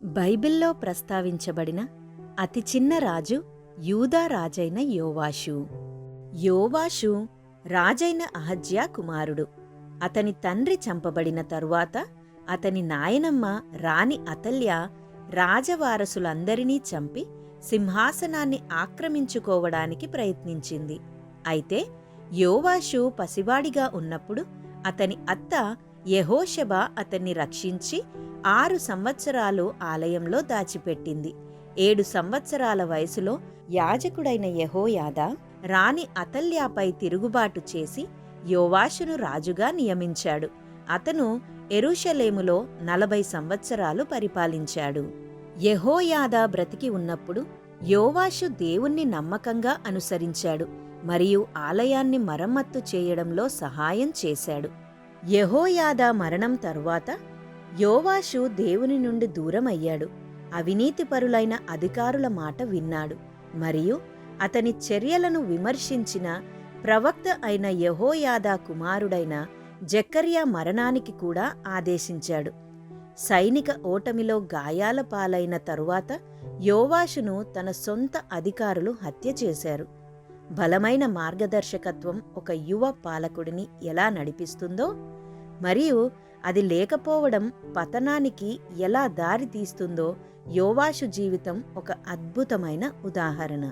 బైబిల్లో ప్రస్తావించబడిన అతి చిన్న రాజు యూదా రాజైన యోవాషు. యోవాషు రాజైన అహజ్యా కుమారుడు. అతని తండ్రి చంపబడిన తరువాత అతని నాయనమ్మ రాణి అతల్య రాజవారసులందరినీ చంపి సింహాసనాన్ని ఆక్రమించుకోవడానికి ప్రయత్నించింది. అయితే యోవాషు పసివాడిగా ఉన్నప్పుడు అతని అత్త యెహోషెబ అతన్ని రక్షించి 6 సంవత్సరాలు ఆలయంలో దాచిపెట్టింది. 7 సంవత్సరాల వయసులో యాజకుడైన యెహోయాదా రాణి అతల్యాపై తిరుగుబాటు చేసి యోవాషును రాజుగా నియమించాడు. అతను యెరూషలేములో 40 సంవత్సరాలు పరిపాలించాడు. యెహోయాదా బ్రతికి ఉన్నప్పుడు యోవాషు దేవుణ్ణి నమ్మకంగా అనుసరించాడు మరియు ఆలయాన్ని మరమ్మత్తు చేయడంలో సహాయం చేశాడు. యెహోయాదా మరణం తరువాత యోవాషు దేవుని నుండి దూరమయ్యాడు. అవినీతిపరులైన అధికారుల మాట విన్నాడు మరియు అతని చర్యలను విమర్శించిన ప్రవక్త అయిన యెహోయాదా కుమారుడైన జెకర్యా మరణానికి కూడా ఆదేశించాడు. సైనిక ఓటమిలో గాయాల పాలైన తరువాత యోవాషును తన సొంత అధికారులు హత్య చేశారు. బలమైన మార్గదర్శకత్వం ఒక యువ పాలకుడిని ఎలా నడిపిస్తుందో మరియు అది లేకపోవడం పతనానికి ఎలా దారి తీస్తుందో యోవాషు జీవితం ఒక అద్భుతమైన ఉదాహరణ.